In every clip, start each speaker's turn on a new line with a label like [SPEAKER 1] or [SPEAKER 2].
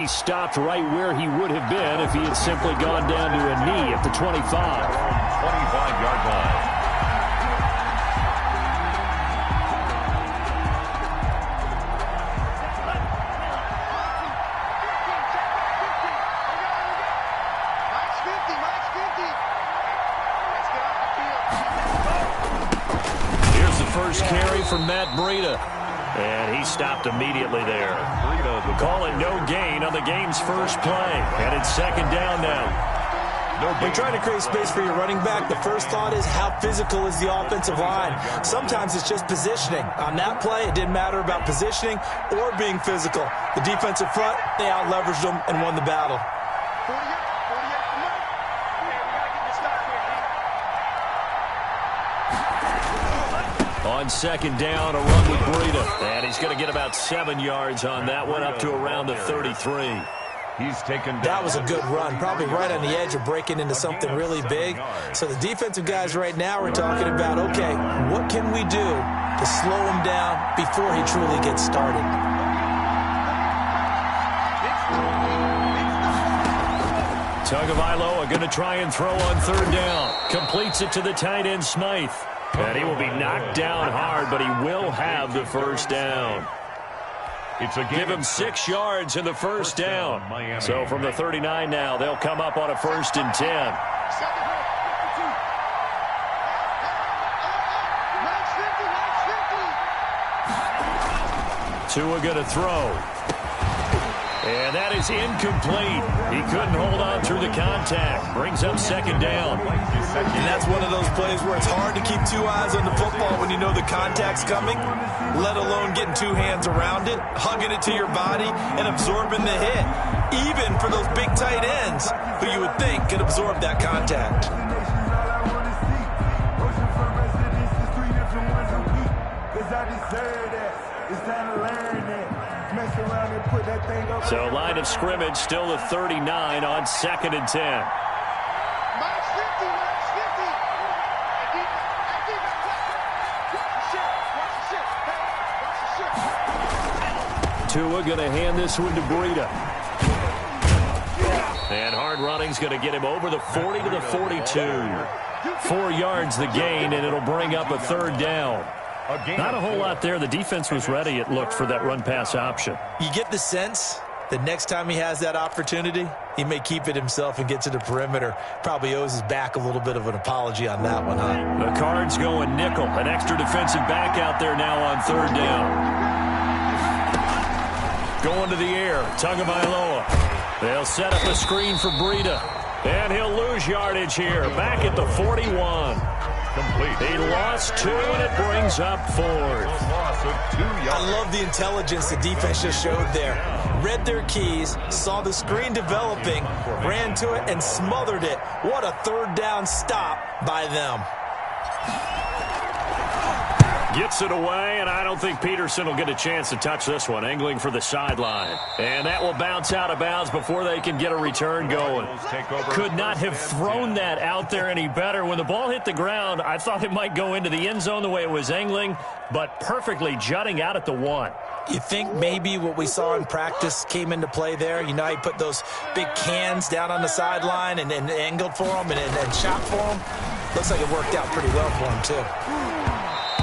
[SPEAKER 1] He stopped right where he would have been if he had simply gone down to a knee at the 25.
[SPEAKER 2] 25-yard line.
[SPEAKER 1] Here's the first carry from Matt Breida. And he stopped immediately there. Call it no gain on the game's first play. And it's second down now.
[SPEAKER 3] When trying to create space for your running back, the first thought is how physical is the offensive line. Sometimes it's just positioning. On that play, it didn't matter about positioning or being physical. The defensive front, they out-leveraged them and won the battle.
[SPEAKER 1] On second down, a run with Breida. And he's going to get about 7 yards on that one, up to around the 33.
[SPEAKER 2] He's taken down.
[SPEAKER 3] That was a good run, probably right on the edge of breaking into something really big. So the defensive guys right now are talking about, okay, what can we do to slow him down before he truly gets started?
[SPEAKER 1] Tagovailoa going to try and throw on third down. Completes it to the tight end, Smythe. And he will be knocked down hard, but he will have the first down. Give him 6 yards in the first down. So from the 39 now, they'll come up on a 1st and 10. Tua going to throw. And that is incomplete. He couldn't hold on through the contact. Brings up second down.
[SPEAKER 3] And that's one of those plays where it's hard to keep 2 eyes on the football when you know the contact's coming, let alone getting 2 hands around it, hugging it to your body, and absorbing the hit. Even for those big tight ends who you would think could absorb that contact.
[SPEAKER 1] So line of scrimmage still the 39 on 2nd and 10. Tua going to hand this one to Breida. And hard running's going to get him over the 40 to the 42. 4 yards the gain, and it'll bring up a 3rd down. Not a whole lot there. The defense was ready, it looked, for that run-pass option.
[SPEAKER 3] You get the sense that next time he has that opportunity, he may keep it himself and get to the perimeter. Probably owes his back a little bit of an apology on that one, huh?
[SPEAKER 1] The Cards going nickel. An extra defensive back out there now on 3rd down. Going to the air, Tagovailoa. They'll set up a screen for Breida. And he'll lose yardage here. Back at the 41.
[SPEAKER 2] Complete.
[SPEAKER 1] He lost 2, and it brings up 4th.
[SPEAKER 3] I love the intelligence the defense just showed there. Read their keys, saw the screen developing, ran to it, and smothered it. What a 3rd down stop by them.
[SPEAKER 1] Gets it away, and I don't think Peterson will get a chance to touch this one. Angling for the sideline. And that will bounce out of bounds before they can get a return going. Could not have thrown that out there any better. When the ball hit the ground, I thought it might go into the end zone the way it was angling, but perfectly jutting out at the 1.
[SPEAKER 3] You think maybe what we saw in practice came into play there? You know, he put those big cans down on the sideline and angled for them and shot for them. Looks like it worked out pretty well for him, too.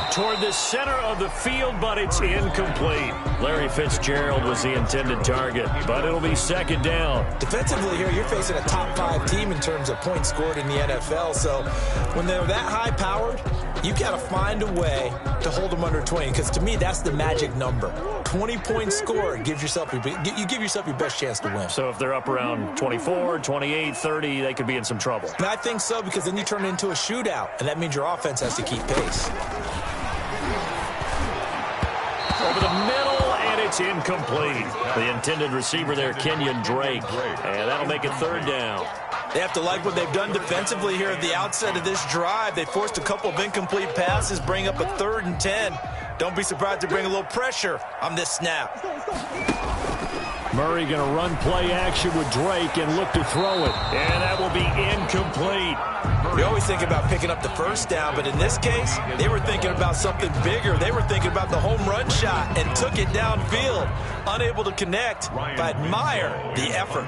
[SPEAKER 1] Toward the center of the field, but it's incomplete. Larry Fitzgerald was the intended target, but it'll be 2nd down.
[SPEAKER 3] Defensively here, you're facing a top-5 team in terms of points scored in the NFL, so when they're that high-powered, you've got to find a way to hold them under 20, because to me, that's the magic number. 20 points scored gives yourself you give yourself your best chance to win.
[SPEAKER 1] So if they're up around 24, 28, 30, they could be in some trouble.
[SPEAKER 3] And I think so, because then you turn it into a shootout, and that means your offense has to keep pace.
[SPEAKER 1] Over the middle, and it's incomplete. The intended receiver there, Kenyon Drake. And that'll make it 3rd down.
[SPEAKER 3] They have to like what they've done defensively here at the outset of this drive. They forced a couple of incomplete passes, bring up a 3rd and 10. Don't be surprised to bring a little pressure on this snap.
[SPEAKER 1] Murray going to run play action with Drake and look to throw it. And that will be incomplete.
[SPEAKER 3] We always think about picking up the first down, but in this case, they were thinking about something bigger. They were thinking about the home run shot and took it downfield. Unable to connect, but admire the effort.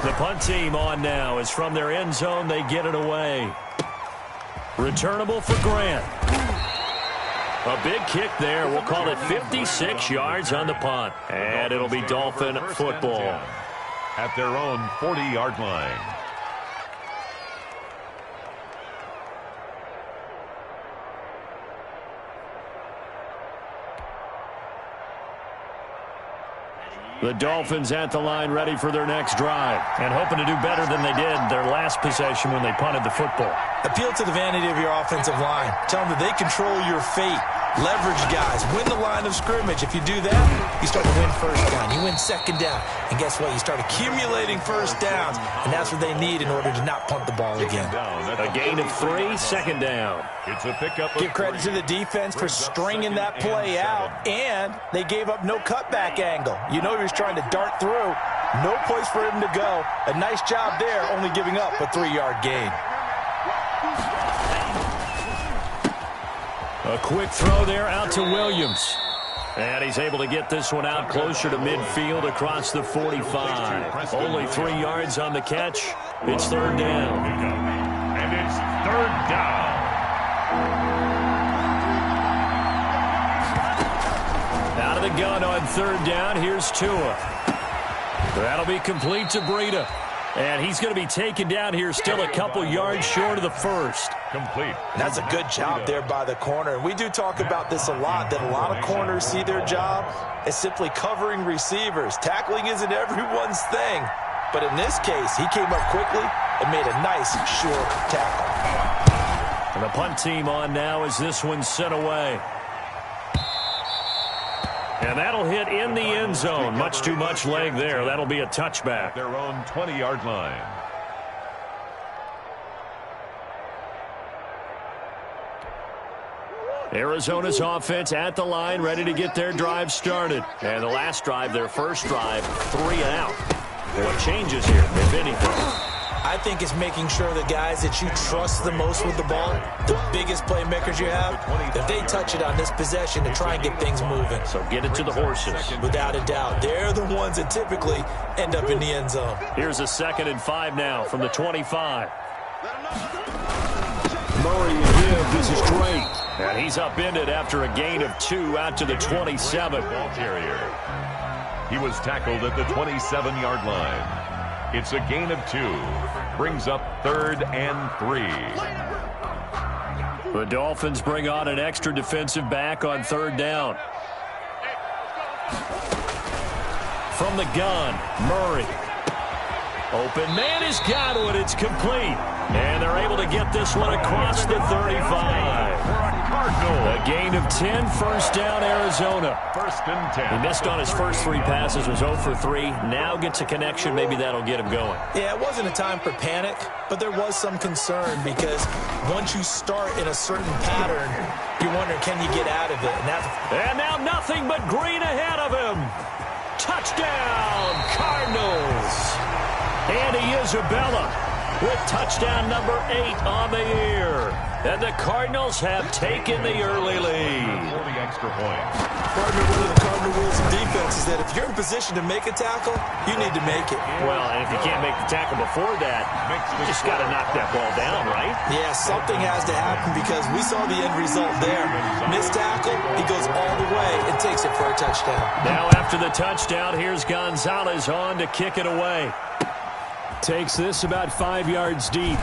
[SPEAKER 1] The punt team on now is from their end zone. They get it away. Returnable for Grant. A big kick there. We'll call it 56 yards on the punt. And it'll be Dolphin football.
[SPEAKER 2] At their own 40-yard line.
[SPEAKER 1] The Dolphins at the line ready for their next drive and hoping to do better than they did their last possession when they punted the football.
[SPEAKER 3] Appeal to the vanity of your offensive line. Tell them that they control your fate. Leverage guys. Win the line of scrimmage. If you do that, you start to win first down. You win second down. And guess what? You start accumulating first downs. And that's what they need in order to not punt the ball again.
[SPEAKER 1] A gain of 3, second down.
[SPEAKER 2] It's a pickup.
[SPEAKER 3] Give credit to the defense for stringing that play out. And they gave up no cutback angle. You know he was trying to dart through. No place for him to go. A nice job there, only giving up a 3-yard gain.
[SPEAKER 1] A quick throw there out to Williams. And he's able to get this one out closer to midfield across the 45. Only 3 yards on the catch. It's third down.
[SPEAKER 2] And it's third down.
[SPEAKER 1] Out of the gun on third down. Here's Tua. That'll be complete to Breida. And he's going to be taken down here still a couple yards short of the first.
[SPEAKER 2] Complete.
[SPEAKER 3] That's a good job there by the corner. We do talk about this a lot, that a lot of corners see their job as simply covering receivers. Tackling isn't everyone's thing. But in this case, he came up quickly and made a nice, short tackle.
[SPEAKER 1] And the punt team on now as this one's sent away. And that'll hit in the end zone. Much too much leg there. That'll be a touchback.
[SPEAKER 2] Their own 20-yard line.
[SPEAKER 1] Arizona's offense at the line, ready to get their drive started. And the last drive, their first drive, 3 and out. What changes here, if anything?
[SPEAKER 3] I think it's making sure the guys that you trust the most with the ball, the biggest playmakers you have, if they touch it on this possession to try and get things moving.
[SPEAKER 1] So get it to the horses.
[SPEAKER 3] Without a doubt. They're the ones that typically end up in the end zone.
[SPEAKER 1] Here's a 2nd and 5 now from the 25. Murray will give. This is Drake. And he's upended after a gain of 2 out to the 27.
[SPEAKER 2] Ball carrier. He was tackled at the 27-yard line. It's a gain of 2. Brings up 3rd and 3.
[SPEAKER 1] The Dolphins bring on an extra defensive back on 3rd down. From the gun, Murray. Open man has got it. It's complete. And they're able to get this one across the 35. A gain of 10, first down, Arizona.
[SPEAKER 2] 1st and 10.
[SPEAKER 1] He missed on his first 3 passes, was 0 for 3. Now gets a connection. Maybe that'll get him going.
[SPEAKER 3] Yeah, it wasn't a time for panic, but there was some concern because once you start in a certain pattern, you're wondering, can you get out of it?
[SPEAKER 1] And now nothing but green ahead of him. Touchdown, Cardinals. Andy Isabella with touchdown number 8 on the year. And the Cardinals have taken the early lead.
[SPEAKER 2] 40 extra points.
[SPEAKER 3] Partner, one of the Cardinal rules of defense is that if you're in position to make a tackle, you need to make it.
[SPEAKER 1] Well, and if you can't make the tackle before that, you just got to knock that ball down, right?
[SPEAKER 3] Yeah, something has to happen because we saw the end result there. Missed tackle, he goes all the way and takes it for a touchdown.
[SPEAKER 1] Now after the touchdown, here's Gonzalez on to kick it away. Takes this about 5 yards deep.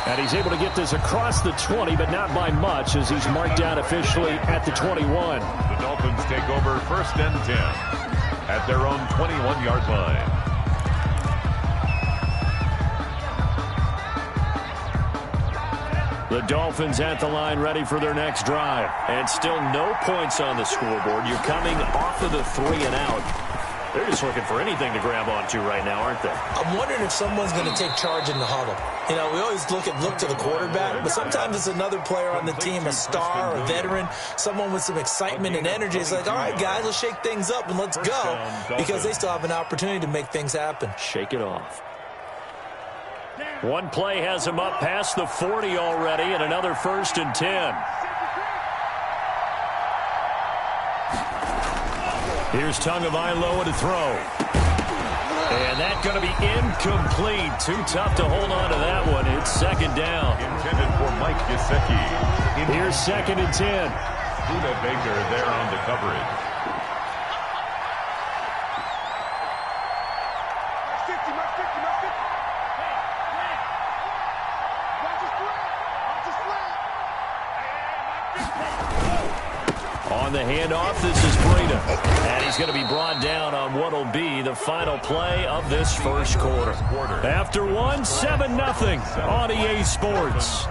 [SPEAKER 1] And he's able to get this across the 20, but not by much as he's marked down officially at the 21.
[SPEAKER 2] The Dolphins take over 1st and 10 at their own 21-yard line.
[SPEAKER 1] The Dolphins at the line ready for their next drive. And still no points on the scoreboard. You're coming off of the 3 and out. They're just looking for anything to grab onto right now, aren't they?
[SPEAKER 3] I'm wondering if someone's going to take charge in the huddle. You know, we always look to the quarterback, but sometimes it's another player on the team, a star, a veteran, someone with some excitement and energy. It's like, all right, guys, let's shake things up and let's go, because they still have an opportunity to make things happen.
[SPEAKER 1] Shake it off. One play has him up past the 40 already, and another 1st and 10. Here's Tagovailoa to throw. And that's going to be incomplete. Too tough to hold on to that one. It's 2nd down.
[SPEAKER 2] Intended for Mike Gesicki.
[SPEAKER 1] Here's 2nd and 10.
[SPEAKER 2] Buda Baker there on the coverage.
[SPEAKER 1] On the handoff, this is Breida. And he's going to be brought down on what will be the final play of this first quarter. After one, 7-0 on EA Sports.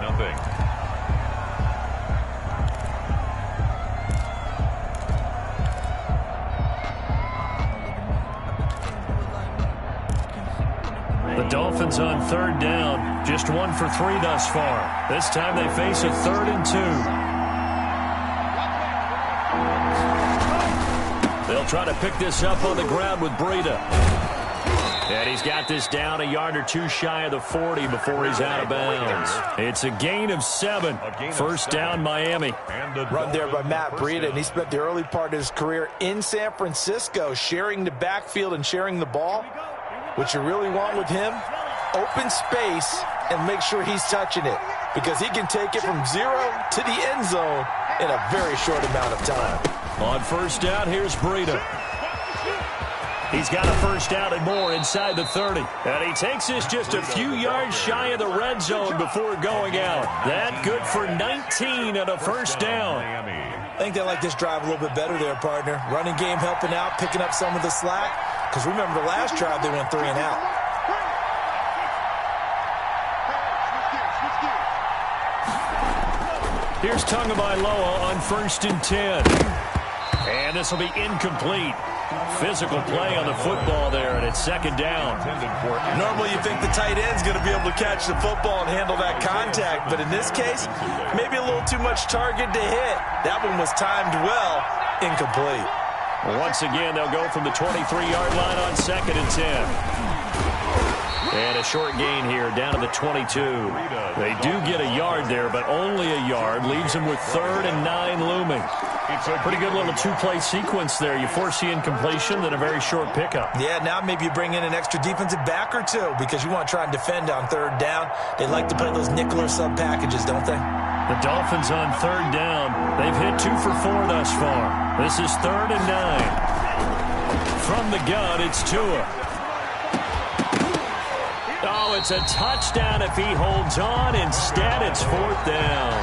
[SPEAKER 1] The Dolphins on 3rd down. Just 1 for 3 thus far. This time they face a 3rd and 2. They'll try to pick this up on the ground with Breida. And he's got this down a yard or two shy of the 40 before he's out of bounds. It's a gain of 7. 1st down, Miami.
[SPEAKER 3] Run there by Matt Breida, and he spent the early part of his career in San Francisco sharing the backfield and sharing the ball. What you really want with him, open space and make sure he's touching it, because he can take it from 0 to the end zone in a very short amount of time.
[SPEAKER 1] On 1st down, here's Breida. He's got a 1st down and more inside the 30. And he takes this just a few yards shy of the red zone before going out. That good for 19 and a 1st down.
[SPEAKER 3] I think they like this drive a little bit better there, partner. Running game helping out, picking up some of the slack. Because remember, the last drive they went 3 and out.
[SPEAKER 1] Here's Tagovailoa on 1st and 10. And this will be incomplete. Physical play on the football there, and it's 2nd down.
[SPEAKER 3] Normally you think the tight end's going to be able to catch the football and handle that contact, but in this case, maybe a little too much target to hit. That one was timed well, incomplete.
[SPEAKER 1] Once again, they'll go from the 23-yard line on 2nd and 10. And a short gain here down to the 22. They do get a yard there, but only a yard. Leaves them with 3rd and 9 looming. Pretty good little 2-play sequence there. You force the incompletion, then a very short pickup.
[SPEAKER 3] Yeah, now maybe you bring in an extra defensive back or two, because you want to try and defend on 3rd down. They like to play those nickel or sub packages, don't they?
[SPEAKER 1] The Dolphins on 3rd down. They've hit 2 for 4 thus far. This is 3rd and 9. From the gun, it's Tua. Oh, it's a touchdown if he holds on. Instead, it's 4th down.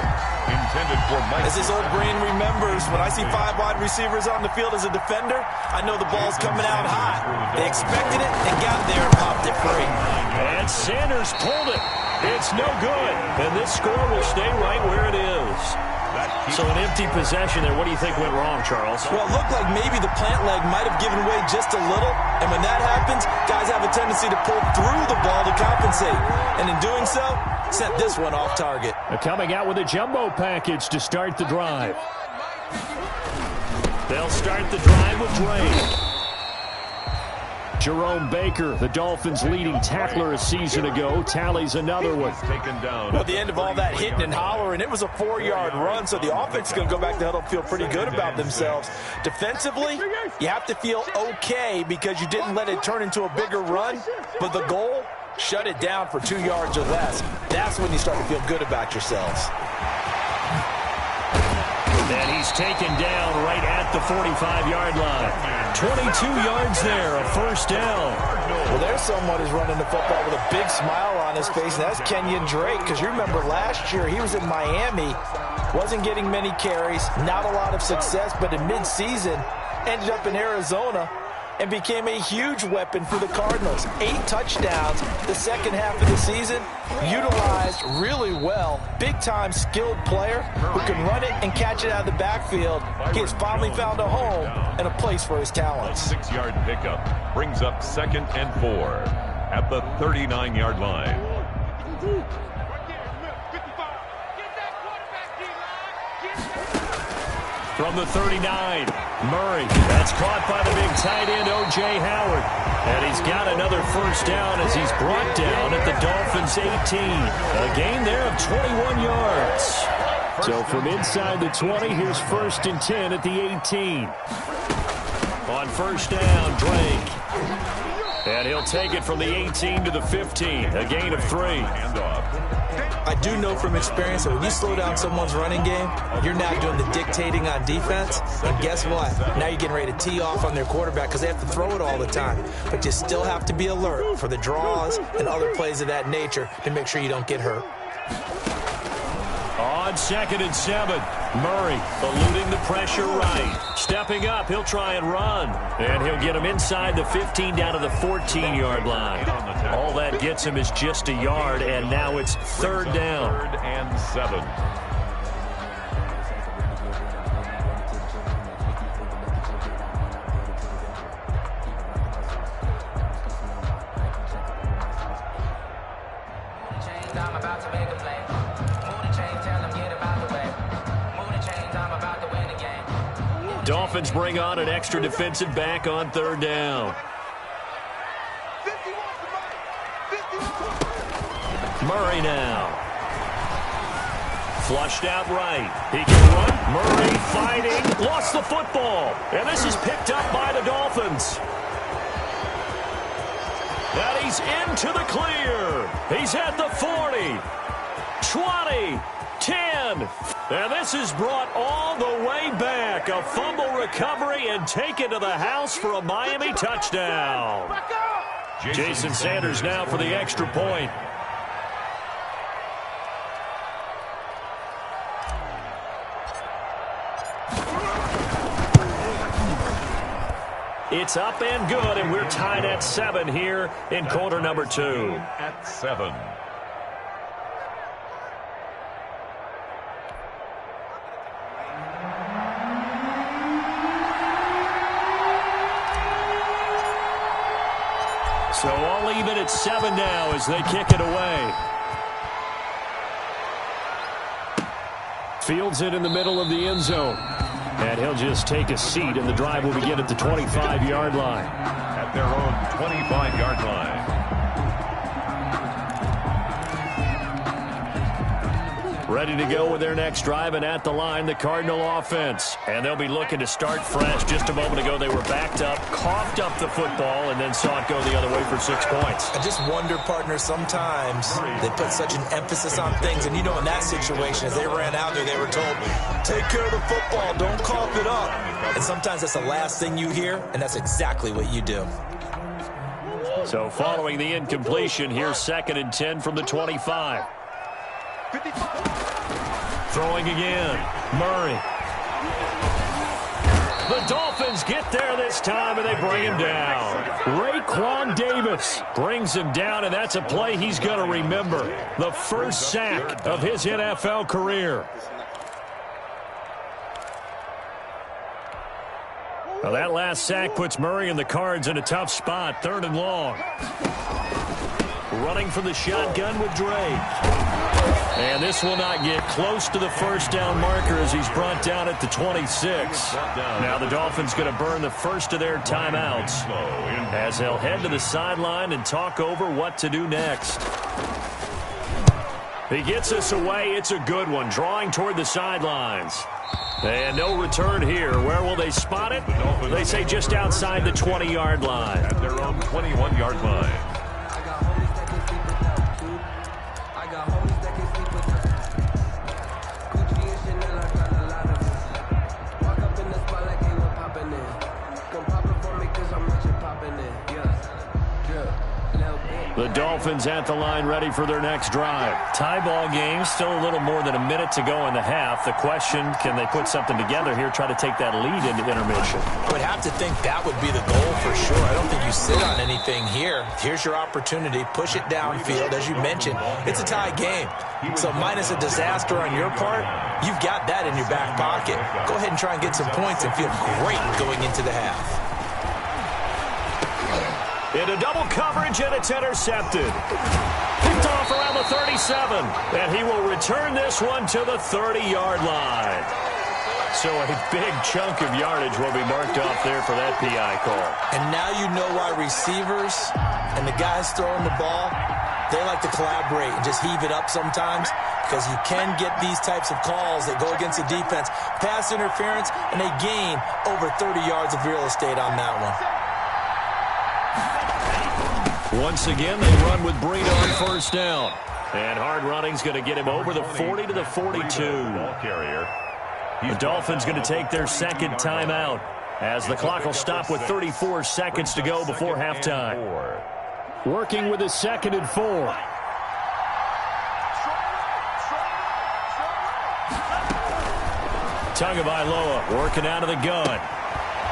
[SPEAKER 2] Intended for Mike.
[SPEAKER 3] As his old brain remembers, when I see 5 wide receivers on the field as a defender, I know the ball's coming out hot. They expected it and got there and popped it free.
[SPEAKER 1] And Sanders pulled it. It's no good. And this score will stay right where it is. So an empty possession there. What do you think went wrong, Charles?
[SPEAKER 3] Well, it looked like maybe the plant leg might have given way just a little. And when that happens, guys have a tendency to pull through the ball to compensate. And in doing so, sent this one off target.
[SPEAKER 1] Coming out with a jumbo package to start the drive. They'll start the drive with Dre. Jerome Baker, the Dolphins' leading tackler a season ago, tallies another one.
[SPEAKER 2] Taken down.
[SPEAKER 3] Well, at the end of all that hitting and hollering, it was a 4-yard run, so the offense is going to go back to the huddle and feel pretty good about themselves. Defensively, you have to feel okay because you didn't let it turn into a bigger run, but the goal, shut it down for 2 yards or less. That's when you start to feel good about yourselves.
[SPEAKER 1] And he's taken down right at the 45-yard line. 22 yards there, a 1st down.
[SPEAKER 3] Well, there's someone who's running the football with a big smile on his face, and that's Kenyon Drake, because you remember last year he was in Miami, wasn't getting many carries, not a lot of success, but in midseason ended up in Arizona and became a huge weapon for the Cardinals. 8 touchdowns the second half of the season, utilized really well. Big-time skilled player who can run it and catch it out of the backfield. He has finally found a home and a place for his talents.
[SPEAKER 2] 6-yard pickup brings up 2nd and 4 at the 39-yard line.
[SPEAKER 1] From the 39, Murray. That's caught by the big tight end, O.J. Howard. And he's got another first down as he's brought down at the Dolphins' 18. A gain there of 21 yards. So from inside the 20, here's 1st and 10 at the 18. On first down, Drake. And he'll take it from the 18 to the 15. A gain of 3.
[SPEAKER 3] I do know from experience that when you slow down someone's running game, you're now doing the dictating on defense. And guess what? Now you're getting ready to tee off on their quarterback because they have to throw it all the time. But you still have to be alert for the draws and other plays of that nature to make sure you don't get hurt.
[SPEAKER 1] On 2nd and 7, Murray eluding the pressure right. Stepping up, he'll try and run. And he'll get him inside the 15 down to the 14-yard line. All that gets him is just a yard, and now it's 3rd down.
[SPEAKER 2] 3rd and 7.
[SPEAKER 4] I'm about to make a play. Move the chain, tell them get about the way. Move the chains, I'm about to win the game.
[SPEAKER 1] Dolphins bring on an extra defensive back on 3rd down. Murray now. Flushed out right. He can run. Murray fighting. Lost the football. And this is picked up by the Dolphins. And he's into the clear. He's at the 40, 20, 10. And this is brought all the way back. A fumble recovery and taken to the house for a Miami touchdown. Jason Sanders now for the extra point. It's up and good, and we're tied at 7 here in quarter number 2.
[SPEAKER 2] At 7.
[SPEAKER 1] So all even at 7 now as they kick it away. Fields it in the middle of the end zone. And he'll just take a seat, and the drive will begin at the 25-yard line.
[SPEAKER 2] At their own 25-yard line.
[SPEAKER 1] Ready to go with their next drive, and at the line, the Cardinal offense. And they'll be looking to start fresh. Just a moment ago, they were backed up, coughed up the football, and then saw it go the other way for 6 points.
[SPEAKER 3] I just wonder, partner, sometimes they put such an emphasis on things. And, you know, in that situation, as they ran out there, they were told, take care of the football, don't cough it up. And sometimes that's the last thing you hear, and that's exactly what you do.
[SPEAKER 1] So following the incompletion, here's 2nd and 10 from the 25. Throwing again, Murray. The Dolphins get there this time, and they bring him down. Raekwon Davis brings him down, and that's a play he's going to remember. The first sack of his NFL career. Well, that last sack puts Murray and the Cards in a tough spot, 3rd and long. Running for the shotgun with Drake. And this will not get close to the first down marker as he's brought down at the 26. Now the Dolphins going to burn the first of their timeouts as they'll head to the sideline and talk over what to do next. He gets us away. It's a good one, drawing toward the sidelines. And no return here. Where will they spot it? They say just outside the 20-yard line.
[SPEAKER 2] At their own 21-yard line.
[SPEAKER 1] The Dolphins at the line ready for their next drive. Tie ball game, still a little more than a minute to go in the half. The question, can they put something together here, try to take that lead into intermission?
[SPEAKER 3] I would have to think that would be the goal
[SPEAKER 5] for sure. I don't think you sit on anything here. Here's your opportunity. Push it downfield. As you mentioned, it's a tie game. So minus a disaster on your part, you've got that in your back pocket. Go ahead and try and get some points and feel great going into the half.
[SPEAKER 1] Into double coverage, and it's intercepted. Picked off around the 37, and he will return this one to the 30-yard line. So a big chunk of yardage will be marked off there for that PI call.
[SPEAKER 5] And now you know why receivers and the guys throwing the ball, they like to collaborate and just heave it up sometimes, because you can get these types of calls that go against the defense. Pass interference, and they gain over 30 yards of real estate on that one.
[SPEAKER 1] Once again, they run with Breida on first down. And hard running's going to get him over the 40 to the 42. The Dolphins going to take their second timeout as the clock will stop with 34 seconds to go before halftime. Working with a 2nd and 4. Tagovailoa working out of the gun.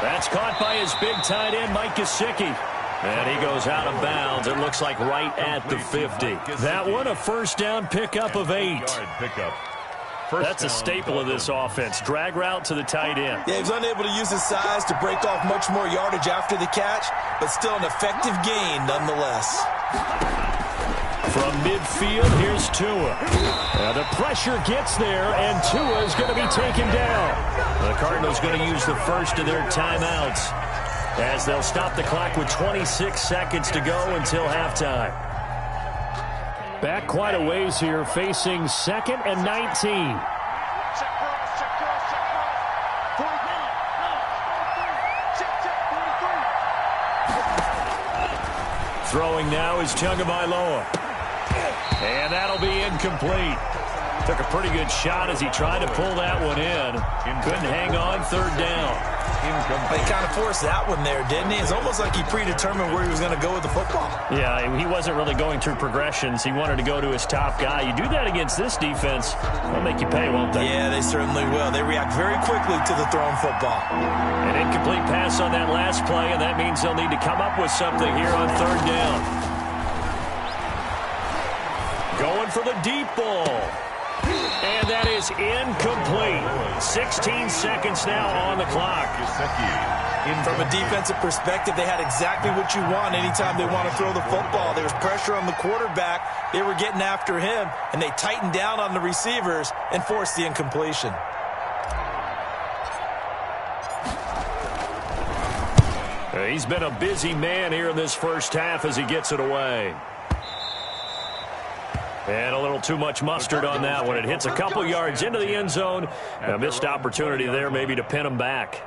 [SPEAKER 1] That's caught by his big tight end, Mike Gesicki. And he goes out of bounds. It looks like right at the 50. That one, a first down pickup of 8. That's a staple of this offense. Drag route to the tight end.
[SPEAKER 5] Yeah, he was unable to use his size to break off much more yardage after the catch, but still an effective gain nonetheless.
[SPEAKER 1] From midfield, here's Tua. The pressure gets there, and Tua is going to be taken down. The Cardinals going to use the first of their timeouts, as they'll stop the clock with 26 seconds to go until halftime. Back quite a ways here, facing 2nd and 19. Throwing now is Tagovailoa. And that'll be incomplete. Took a pretty good shot as he tried to pull that one in. Couldn't hang on, 3rd down.
[SPEAKER 5] He kind of forced that one there, didn't he? It's almost like he predetermined where he was going to go with the football.
[SPEAKER 1] Yeah, he wasn't really going through progressions. He wanted to go to his top guy. You do that against this defense, they'll make you pay, won't they?
[SPEAKER 5] Yeah, they certainly will. They react very quickly to the thrown football.
[SPEAKER 1] An incomplete pass on that last play, and that means they'll need to come up with something here on 3rd down. Going for the deep ball. And that is incomplete. 16 seconds now on the clock.
[SPEAKER 5] From a defensive perspective, they had exactly what you want anytime they want to throw the football. There's pressure on the quarterback. They were getting after him, and they tightened down on the receivers and forced the incompletion.
[SPEAKER 1] He's been a busy man here in this first half as he gets it away. And a little too much mustard on that one. It hits a couple yards into the end zone. A missed opportunity there maybe to pin him back.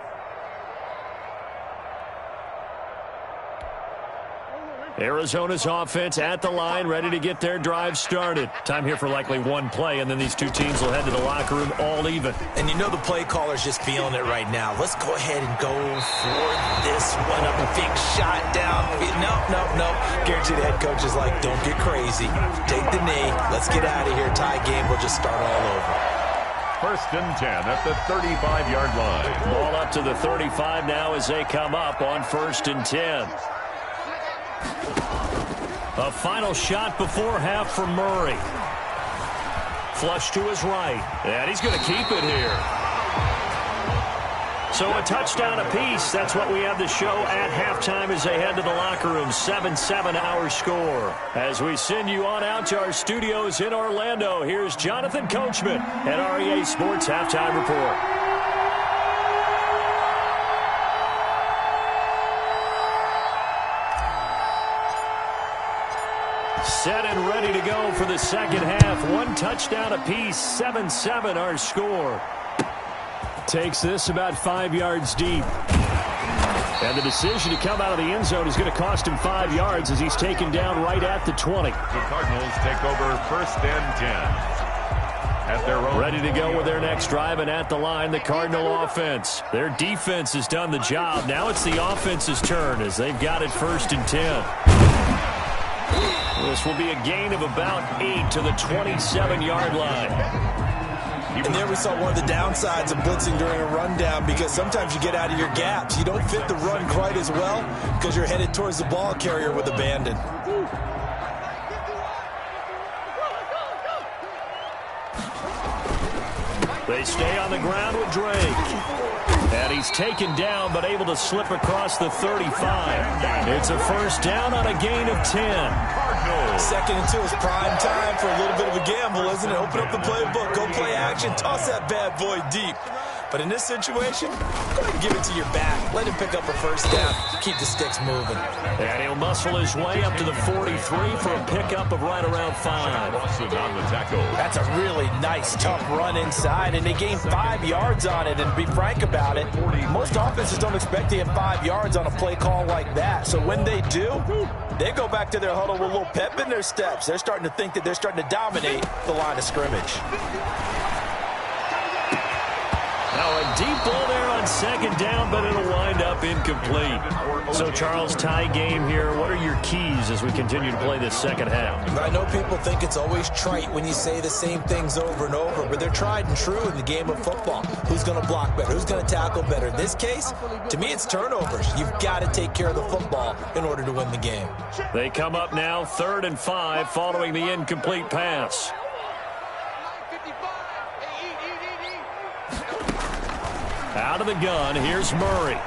[SPEAKER 1] Arizona's offense at the line, ready to get their drive started. Time here for likely one play, and then these two teams will head to the locker room all even.
[SPEAKER 5] And you know the play caller's just feeling it right now. Let's go ahead and go for this one. A big shot down. Nope. Guaranteed the head coach is like, don't get crazy. Take the knee. Let's get out of here. Tie game. We'll just start all over.
[SPEAKER 2] 1st and 10 at the 35-yard line.
[SPEAKER 1] Ball up to the 35 now as they come up on 1st and 10. A final shot before half from Murray. Flush to his right. And he's going to keep it here. So a touchdown apiece. That's what we have the show at halftime as they head to the locker room. 7-7 our score. As we send you on out to our studios in Orlando, here's Jonathan Coachman at REA Sports Halftime Report. Set and ready to go for the second half. One touchdown apiece, 7-7 our score. Takes this about 5 yards deep. And the decision to come out of the end zone is going to cost him 5 yards as he's taken down right at the 20.
[SPEAKER 2] The Cardinals take over 1st and 10. At their own.
[SPEAKER 1] Ready to go with their next drive, and at the line, the Cardinal offense. Their defense has done the job. Now it's the offense's turn as they've got it 1st and 10. This will be a gain of about 8 to the 27-yard line.
[SPEAKER 5] And there we saw one of the downsides of blitzing during a rundown, because sometimes you get out of your gaps. You don't fit the run quite as well because you're headed towards the ball carrier with abandon.
[SPEAKER 1] They stay on the ground with Drake. And he's taken down, but able to slip across the 35. It's a first down on a gain of 10.
[SPEAKER 5] Second and 2 is prime time for a little bit of a gamble, isn't it? Open up the playbook, go play action, toss that bad boy deep. But in this situation, go ahead and give it to your back. Let him pick up a first down. Keep the sticks moving.
[SPEAKER 1] And he'll muscle his way up to the 43 for a pickup of right around 5.
[SPEAKER 2] On the tackle.
[SPEAKER 5] That's a really nice, tough run inside, and they gained 5 yards on it. And to be frank about it, most offenses don't expect to get 5 yards on a play call like that. So when they do, they go back to their huddle with a little pep in their steps. They're starting to think that they're starting to dominate the line of scrimmage.
[SPEAKER 1] Now a deep ball there on second down, but it'll wind up incomplete. So, Charles, tie game here. What are your keys as we continue to play this second half?
[SPEAKER 5] I know people think it's always trite when you say the same things over and over, but they're tried and true in the game of football. Who's going to block better? Who's going to tackle better? In this case, to me, it's turnovers. You've got to take care of the football in order to win the game.
[SPEAKER 1] They come up now 3rd and 5 following the incomplete pass. Out of the gun, here's Murray.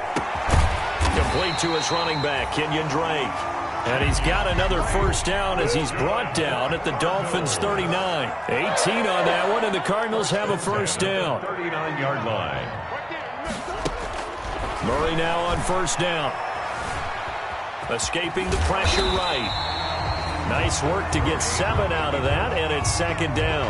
[SPEAKER 1] Complete to his running back, Kenyon Drake. And he's got another first down as he's brought down at the Dolphins' 39. 18 on that one, and the Cardinals have a first down.
[SPEAKER 2] 39-yard line.
[SPEAKER 1] Murray now on first down. Escaping the pressure right. Nice work to get 7 out of that, and it's second down.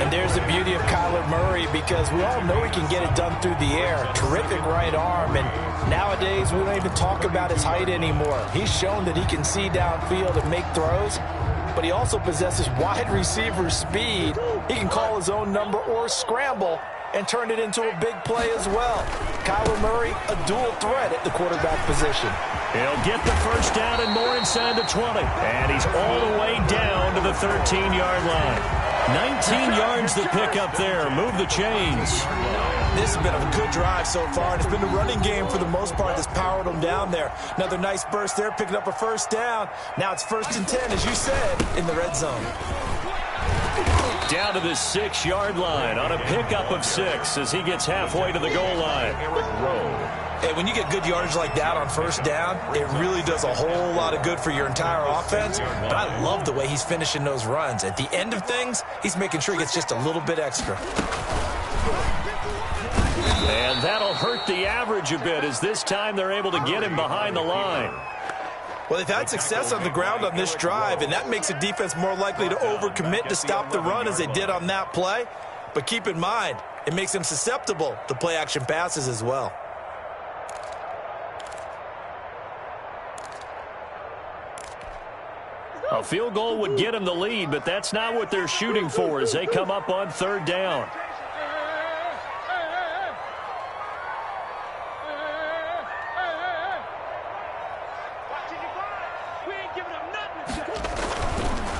[SPEAKER 5] And there's the beauty of Kyler Murray, because we all know he can get it done through the air. Terrific right arm, and nowadays we don't even talk about his height anymore. He's shown that he can see downfield and make throws, but he also possesses wide receiver speed. He can call his own number or scramble and turn it into a big play as well. Kyler Murray, a dual threat at the quarterback position.
[SPEAKER 1] He'll get the first down and more inside the 20. And he's all the way down to the 13-yard line. 19 yards to pick up there. Move the chains.
[SPEAKER 5] This has been a good drive so far, and it's been the running game for the most part that's powered them down there. Another nice burst there, picking up a first down. Now it's 1st and 10, as you said, in the red zone.
[SPEAKER 1] Down to the 6-yard line on a pickup of 6 as he gets halfway to the goal line.
[SPEAKER 5] Hey, when you get good yardage like that on first down, it really does a whole lot of good for your entire offense. But I love the way he's finishing those runs. At the end of things, he's making sure he gets just a little bit extra.
[SPEAKER 1] And that'll hurt the average a bit, as this time they're able to get him behind the line.
[SPEAKER 5] Well, they've had success on the ground on this drive, and that makes a defense more likely to overcommit to stop the run as they did on that play. But keep in mind, it makes them susceptible to play-action passes as well.
[SPEAKER 1] A field goal would get them the lead, but that's not what they're shooting for as they come up on 3rd down.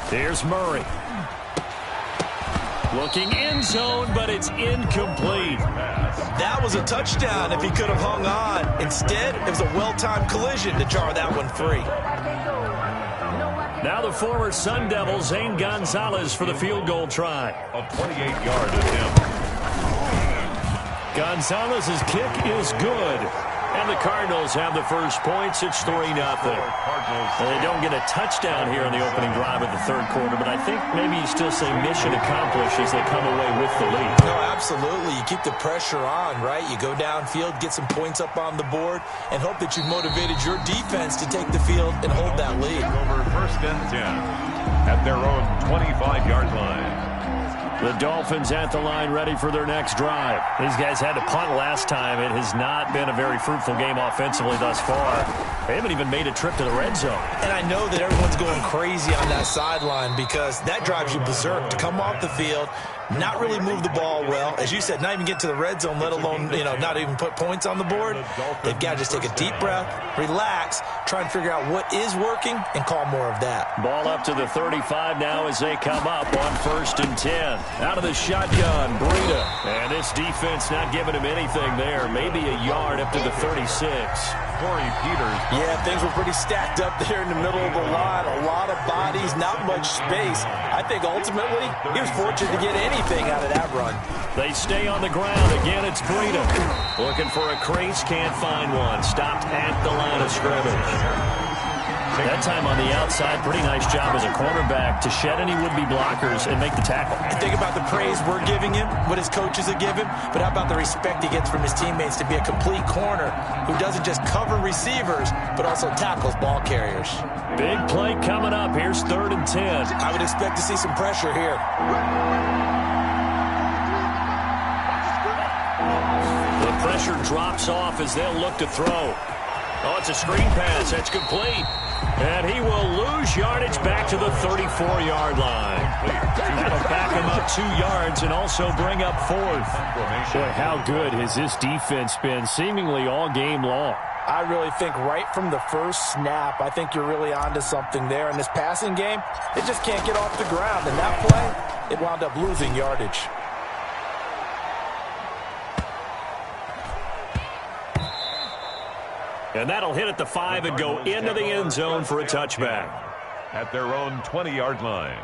[SPEAKER 1] Here's Murray. Looking end zone, but it's incomplete.
[SPEAKER 5] That was a touchdown if he could have hung on. Instead, it was a well-timed collision to jar that one free.
[SPEAKER 1] Now the former Sun Devil, Zane Gonzalez, for the field goal try.
[SPEAKER 2] A 28-yard attempt.
[SPEAKER 1] Gonzalez's kick is good. And the Cardinals have the first points. It's 3-0. They don't get a touchdown here on the opening drive of the 3rd quarter, but I think maybe you still say mission accomplished as they come away with the lead.
[SPEAKER 5] No, absolutely. You keep the pressure on, right? You go downfield, get some points up on the board, and hope that you've motivated your defense to take the field and hold that lead.
[SPEAKER 2] Over 1st and 10 at their own 25-yard line.
[SPEAKER 1] The Dolphins at the line ready for their next drive. These guys had to punt last time. It has not been a very fruitful game offensively thus far. They haven't even made a trip to the red zone.
[SPEAKER 5] And I know that everyone's going crazy on that sideline because that drives you berserk to come off the field, not really move the ball well. As you said, not even get to the red zone, let alone, not even put points on the board. They've got to just take a deep breath, relax, try and figure out what is working, and call more of that.
[SPEAKER 1] Ball up to the 35 now as they come up on 1st and 10. Out of the shotgun, Breida. And this defense not giving him anything there. Maybe a yard up to the 36.
[SPEAKER 2] Corey Peters.
[SPEAKER 5] Yeah, things were pretty stacked up there in the middle of the line. A lot of bodies, not much space. I think ultimately he was fortunate to get anything out of that run.
[SPEAKER 1] They stay on the ground. Again, it's Breida. Looking for a crease, can't find one. Stopped at the line of scrimmage. That time on the outside, pretty nice job as a cornerback to shed any would-be blockers and make the tackle.
[SPEAKER 5] And think about the praise we're giving him, what his coaches are giving, but how about the respect he gets from his teammates to be a complete corner who doesn't just cover receivers, but also tackles ball carriers.
[SPEAKER 1] Big play coming up. Here's 3rd and 10.
[SPEAKER 5] I would expect to see some pressure here.
[SPEAKER 1] The pressure drops off as they'll look to throw. Oh, it's a screen pass. That's complete. And he will lose yardage back to the 34-yard line. That'll back him up 2 yards and also bring up 4th. Boy, how good has this defense been seemingly all game long?
[SPEAKER 5] I really think right from the first snap, I think you're really onto something there. In this passing game, they just can't get off the ground. And that play, it wound up losing yardage.
[SPEAKER 1] And that'll hit at the 5 and go into the end zone for a touchback.
[SPEAKER 2] At their own 20-yard line.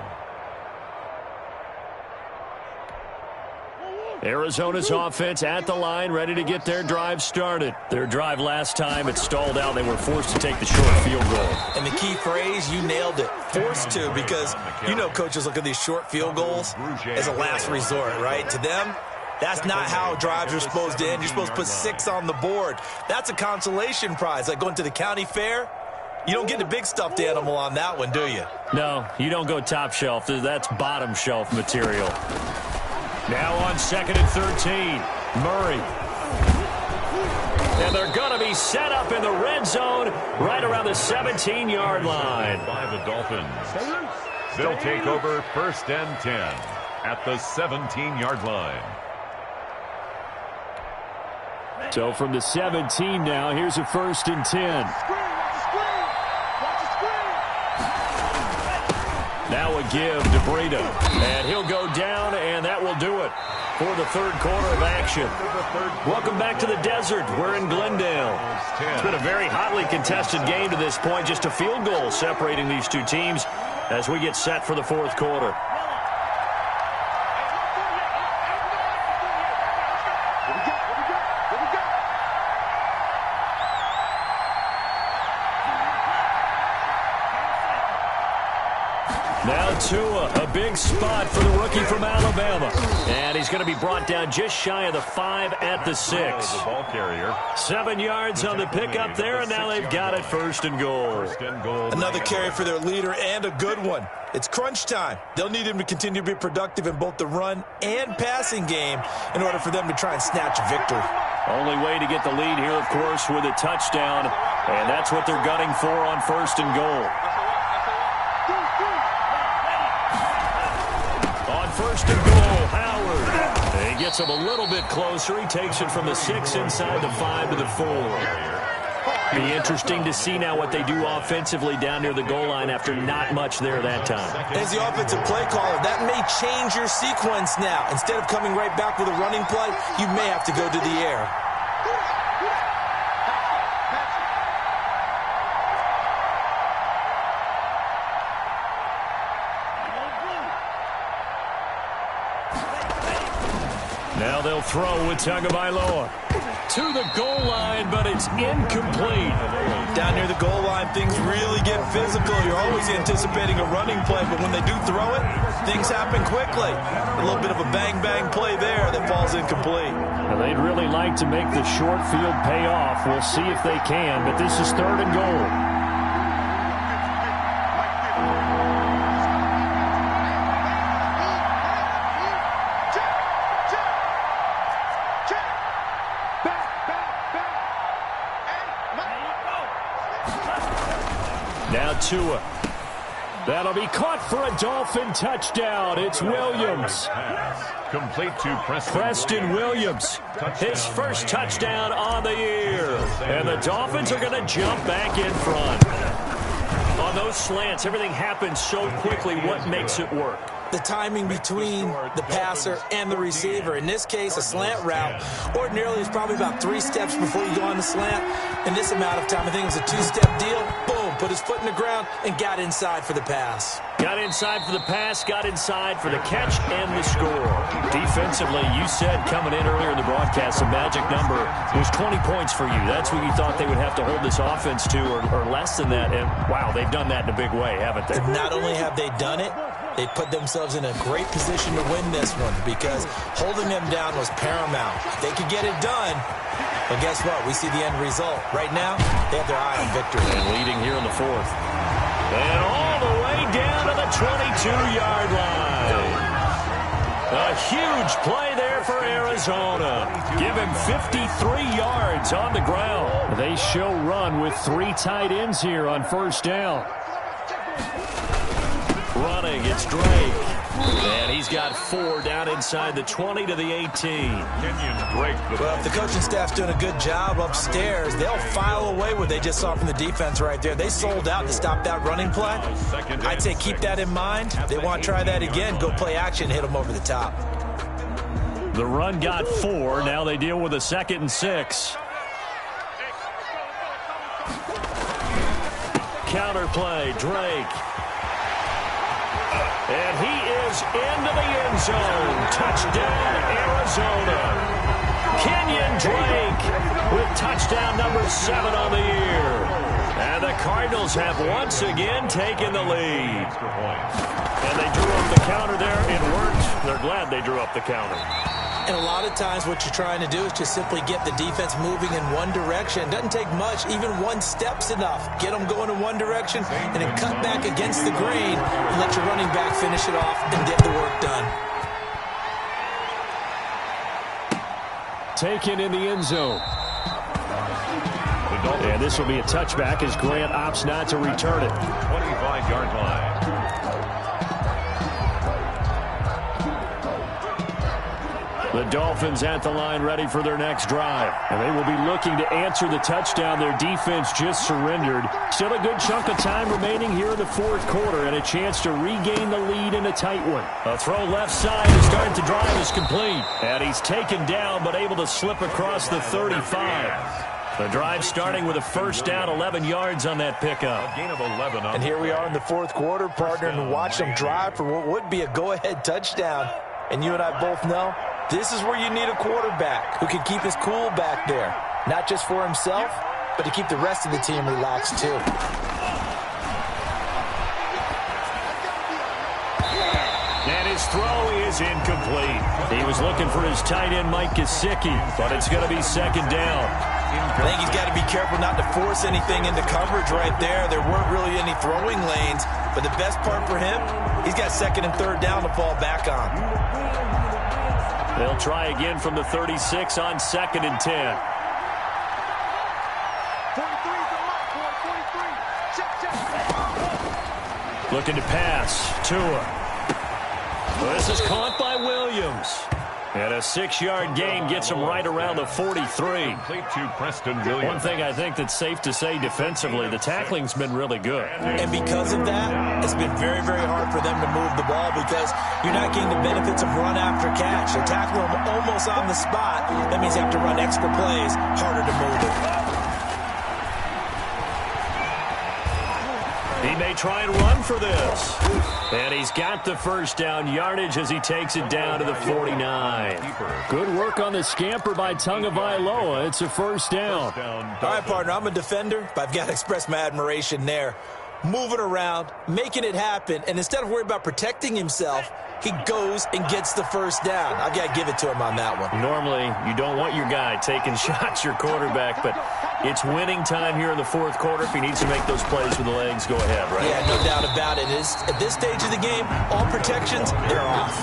[SPEAKER 1] Arizona's offense at the line, ready to get their drive started. Their drive last time, it stalled out. They were forced to take the short field goal.
[SPEAKER 5] And the key phrase, you nailed it, forced to, because coaches look at these short field goals as a last resort, right? To them, that's not how drives are supposed to end. You're supposed to put 6 on the board. That's a consolation prize, like going to the county fair. You don't get the big stuffed animal on that one, do you?
[SPEAKER 1] No, you don't go top shelf. That's bottom shelf material. Now on 2nd and 13, Murray. And they're going to be set up in the red zone right around the 17-yard line.
[SPEAKER 2] By the Dolphins. They'll take over 1st and 10 at the 17-yard line.
[SPEAKER 1] So from the 17 now, here's a 1st and 10. Now a give to Breida. And he'll go down, and that will do it for the 3rd quarter of action. Welcome back to the desert. We're in Glendale. It's been a very hotly contested game to this point. Just a field goal separating these two teams as we get set for the 4th quarter. Now Tua, a big spot for the rookie from Alabama. And he's going to be brought down just shy of the 5 at the 6.
[SPEAKER 2] The ball carrier.
[SPEAKER 1] 7 yards on the pickup there, and now they've got it 1st and goal.
[SPEAKER 5] Another carry for their leader, and a good one. It's crunch time. They'll need him to continue to be productive in both the run and passing game in order for them to try and snatch a victory.
[SPEAKER 1] Only way to get the lead here, of course, with a touchdown. And that's what they're gunning for on 1st and goal. On 1st and goal, Howard. He gets him a little bit closer. He takes it from the 6 inside the 5 to the 4. Be interesting to see now what they do offensively down near the goal line after not much there that time.
[SPEAKER 5] As the offensive play caller, that may change your sequence now. Instead of coming right back with a running play, you may have to go to the air.
[SPEAKER 1] Now they'll throw with Tagovailoa to the goal line, but it's incomplete.
[SPEAKER 5] Down near the goal line, things really get physical. You're always anticipating a running play, but when they do throw it, things happen quickly. A little bit of a bang-bang play there that falls incomplete.
[SPEAKER 1] Well, they'd really like to make the short field pay off. We'll see if they can, but this is 3rd and goal. Now Tua. That'll be caught for a Dolphin touchdown. It's Williams.
[SPEAKER 2] Complete to
[SPEAKER 1] Preston Williams. His first touchdown on the year. And the Dolphins are going to jump back in front. On those slants, everything happens so quickly. What makes it work?
[SPEAKER 5] The timing between the passer and the receiver. In this case, a slant route ordinarily is probably about 3 steps before you go on the slant. In this amount of time, I think it was a 2-step deal. Boom, put his foot in the ground and got inside for the pass.
[SPEAKER 1] Got inside for the pass, got inside for the catch and the score. Defensively, you said coming in earlier in the broadcast, the magic number was 20 points for you. That's what you thought they would have to hold this offense to, or less than that. And, wow, they've done that in a big way, haven't they?
[SPEAKER 5] And not only have they done it, they put themselves in a great position to win this one because holding them down was paramount. They could get it done, but guess what? We see the end result. Right now, they have their eye on victory.
[SPEAKER 1] And leading here in the 4th. And all the way down to the 22-yard line. A huge play there for Arizona. Give him 53 yards on the ground. They show run with 3 tight ends here on first down. Running, it's Drake. And he's got 4 down inside the 20 to the 18.
[SPEAKER 5] Well, if the coaching staff's doing a good job upstairs, they'll file away what they just saw from the defense right there. They sold out to stop that running play. I'd say keep that in mind. They want to try that again. Go play action, hit them over the top.
[SPEAKER 1] The run got 4. Now they deal with a 2nd and 6. Counter play, Drake. And he is into the end zone. Touchdown, Arizona. Kenyon Drake with touchdown number 7 on the year. And the Cardinals have once again taken the lead. And they drew up the counter there. It worked. They're glad they drew up the counter.
[SPEAKER 5] And a lot of times what you're trying to do is just simply get the defense moving in one direction. It doesn't take much. Even 1 step's enough. Get them going in one direction and then cut back against the grain and let your running back finish it off and get the work done.
[SPEAKER 1] Taken in the end zone. And this will be a touchback as Grant opts not to return it.
[SPEAKER 2] 25-yard line.
[SPEAKER 1] The Dolphins at the line ready for their next drive. And they will be looking to answer the touchdown their defense just surrendered. Still a good chunk of time remaining here in the 4th quarter and a chance to regain the lead in a tight one. A throw left side to start the drive is complete. And he's taken down but able to slip across the 35. The drive starting with a first down, 11 yards on that pickup.
[SPEAKER 2] A gain of 11 on
[SPEAKER 5] and here we are in the 4th quarter, partner, and watch them drive for what would be a go-ahead touchdown. And you and I both know this is where you need a quarterback who can keep his cool back there. Not just for himself, but to keep the rest of the team relaxed too.
[SPEAKER 1] And his throw is incomplete. He was looking for his tight end, Mike Gesicki, but it's going to be 2nd down.
[SPEAKER 5] I think he's got to be careful not to force anything into coverage right there. There weren't really any throwing lanes, but the best part for him, he's got 2nd and 3rd down to fall back on.
[SPEAKER 1] They'll try again from the 36 on 2nd and 10. Looking to pass. Tua. This is caught by Williams. And a 6-yard gain gets him right around the 43.
[SPEAKER 2] Complete to Preston Williams.
[SPEAKER 1] One thing I think that's safe to say defensively, the tackling's been really good.
[SPEAKER 5] And because of that, it's been very, very hard for them to move the ball because you're not getting the benefits of run after catch. They tackle him almost on the spot. That means you have to run extra plays, harder to move it.
[SPEAKER 1] He may try and run for this. And he's got the first down yardage as he takes it down to the 49. Good work on the scamper by Tagovailoa. It's a first down.
[SPEAKER 5] All right, partner, I'm a defender, but I've got to express my admiration there. Moving around, making it happen, and instead of worrying about protecting himself, he goes and gets the first down. I've got to give it to him on that one.
[SPEAKER 1] Normally, you don't want your guy taking shots, your quarterback, but it's winning time here in the 4th quarter. If he needs to make those plays with the legs, go ahead, right?
[SPEAKER 5] Yeah, no doubt about it. At this stage of the game, all protections, they're off.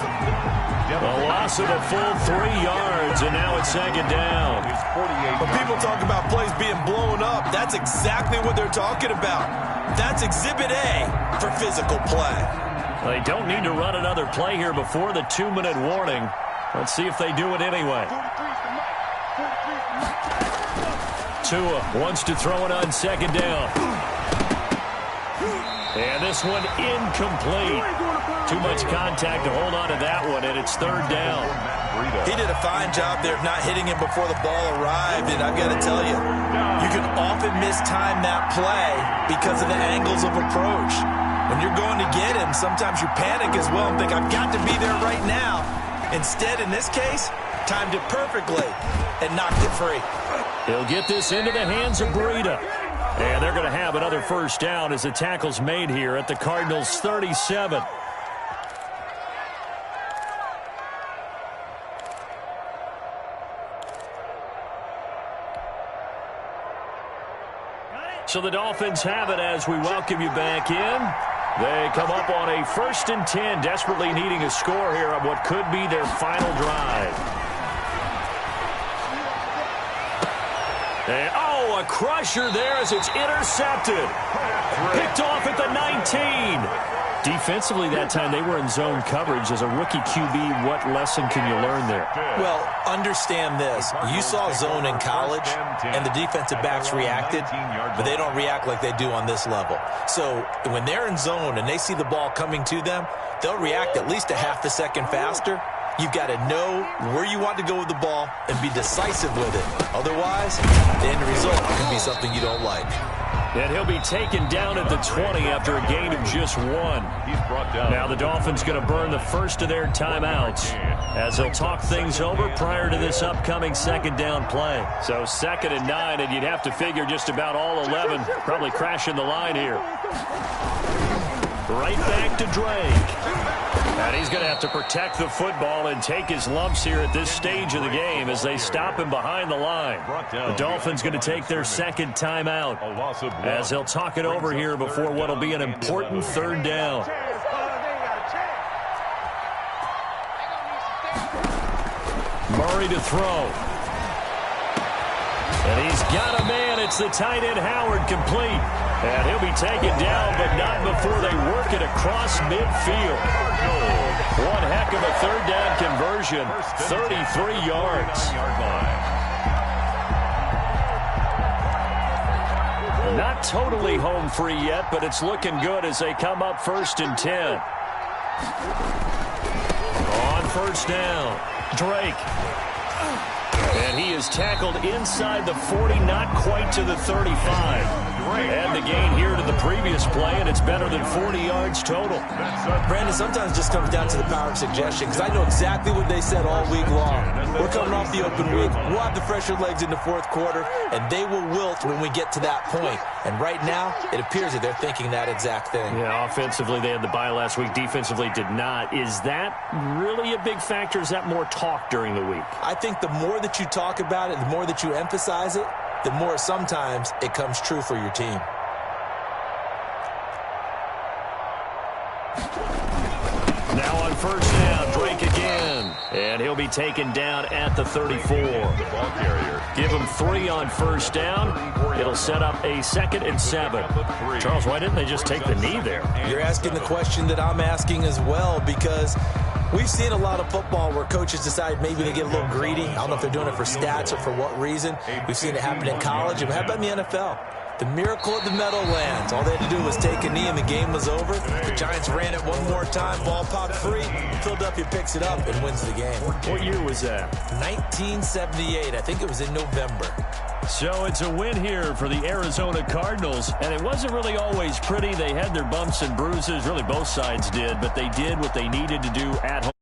[SPEAKER 1] A loss of a full 3 yards, and now it's 2nd down.
[SPEAKER 3] When people talk about plays being blown up, that's exactly what they're talking about. That's Exhibit A for physical play.
[SPEAKER 1] They don't need to run another play here before the 2-minute warning. Let's see if they do it anyway. Tua wants to throw it on second down. And this one incomplete. Too much contact to hold on to that one, and it's third down.
[SPEAKER 3] He did a fine job there of not hitting him before the ball arrived, and I've got to tell you, you can often mistime that play because of the angles of approach. When you're going to get him, sometimes you panic as well and think, I've got to be there right now. Instead, in this case, timed it perfectly and knocked it free.
[SPEAKER 1] He'll get this into the hands of Breida. And they're going to have another first down as the tackle's made here at the Cardinals' 37. So the Dolphins have it as we welcome you back in. They come up on a 1st and 10, desperately needing a score here on what could be their final drive. And, oh, a crusher there as it's intercepted. Picked off at the 19. Defensively that time, they were in zone coverage. As a rookie QB, what lesson can you learn there?
[SPEAKER 5] Well, understand this. You saw zone in college, and the defensive backs reacted, but they don't react like they do on this level. So when they're in zone and they see the ball coming to them, they'll react at least a half a second faster. You've got to know where you want to go with the ball and be decisive with it. Otherwise, the end result can be something you don't like.
[SPEAKER 1] And he'll be taken down at the 20 after a gain of just 1.
[SPEAKER 2] He's brought down.
[SPEAKER 1] Now the Dolphins going to burn the first of their timeouts as they'll talk things over prior to this upcoming second down play. So 2nd and 9, and you'd have to figure just about all 11 probably crashing the line here. Right back to Drake. And he's going to have to protect the football and take his lumps here at this stage of the game as they stop him behind the line. The Dolphins going to take their second timeout as they'll talk it over here before what will be an important third down. Murray to throw. And he's got a man. It's the tight end Howard, complete. And he'll be taken down, but not before they work it across midfield. One heck of a third down conversion, 33 yards. Not totally home free yet, but it's looking good as they come up 1st and 10. On first down, Drake. And he is tackled inside the 40, not quite to the 35. And the gain here to the previous play, and it's better than 40 yards total.
[SPEAKER 5] Brandon, sometimes it just comes down to the power of suggestion, because I know exactly what they said all week long. We're coming off the open week. We'll have the fresher legs in the 4th quarter, and they will wilt when we get to that point. And right now, it appears that they're thinking that exact thing.
[SPEAKER 1] Yeah, offensively, they had the bye last week. Defensively, did not. Is that really a big factor? Is that more talk during the week?
[SPEAKER 5] I think the more that you talk about it, the more that you emphasize it, the more sometimes it comes true for your team.
[SPEAKER 1] Now on first down, Drake again. And he'll be taken down at the 34. Give him 3 on first down. It'll set up a 2nd and 7. Charles, why didn't they just take the knee there?
[SPEAKER 5] You're asking the question that I'm asking as well, because we've seen a lot of football where coaches decide maybe they get a little greedy. I don't know if they're doing it for stats or for what reason. We've seen it happen in college. And how about in the NFL? The miracle of the Meadowlands. All they had to do was take a knee and the game was over. The Giants ran it one more time. Ball popped free. Philadelphia picks it up and wins the game.
[SPEAKER 1] What year was that?
[SPEAKER 5] 1978. I think it was in November.
[SPEAKER 1] So it's a win here for the Arizona Cardinals. And it wasn't really always pretty. They had their bumps and bruises. Really both sides did. But they did what they needed to do at home.